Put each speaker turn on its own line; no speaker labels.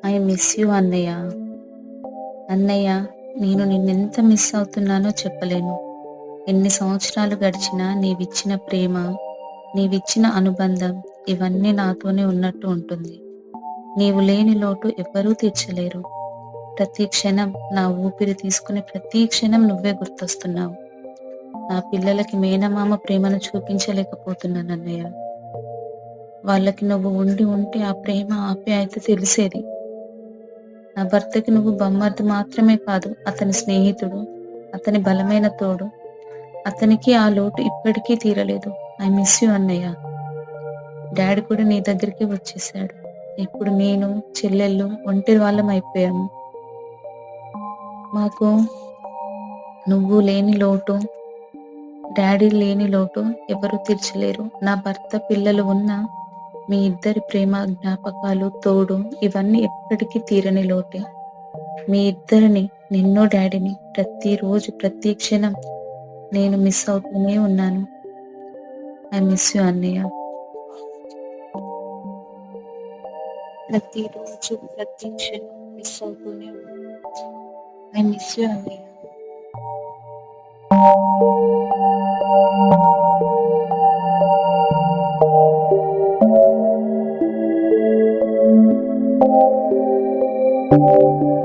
I miss you అన్నయ్య. అన్నయ్య, నేను నిన్నెంత మిస్ అవుతున్నానో చెప్పలేను. ఎన్ని సంవత్సరాలు గడిచినా నీవిచ్చిన ప్రేమ, నీవిచ్చిన అనుబంధం ఇవన్నీ నాతోనే ఉన్నట్టు ఉంటుంది. నీవు లేని లోటు ఎవ్వరూ తీర్చలేరు. ప్రతి క్షణం నా ఊపిరి తీసుకునే ప్రతి క్షణం నువ్వే గుర్తొస్తున్నావు. నా పిల్లలకి మేనమామ ప్రేమను చూపించలేకపోతున్నానన్నయ్య. వాళ్ళకి నువ్వు ఉండి ఉంటే ఆ ప్రేమ, ఆప్యాయత తెలిసేది. నా భర్తకి నువ్వు బొమ్మర్ది మాత్రమే కాదు, అతని స్నేహితుడు, అతని బలమైన తోడు. అతనికి ఆ లోటు ఇప్పటికీ తీరలేదు. ఐ మిస్ యూ అన్నయ్య. డాడీ కూడా నీ దగ్గరికి వచ్చేసాడు. ఇప్పుడు నేను, చెల్లెళ్ళు ఒంటరి వాళ్ళం అయిపోయాము. మాకు నువ్వు లేని లోటు, డాడీ లేని లోటు ఎవరూ తీర్చలేరు. నా భర్త, పిల్లలు ఉన్నా మీ ఇద్దరి ప్రేమ, జ్ఞాపకాలు, తోడు ఇవన్నీ ఎప్పటికీ తీరని లోటే. మీ ఇద్దరిని, నిన్ను డాడీని ప్రతిరోజు, ప్రతి క్షణం నేను మిస్ అవుతూనే ఉన్నాను. ఐ మిస్ యూ అన్నయ్య. ప్రతిరోజు, ప్రతి క్షణం మిస్ అవుతూనే ఉన్నాను. ఐ మిస్ యూ అన్నయ్య.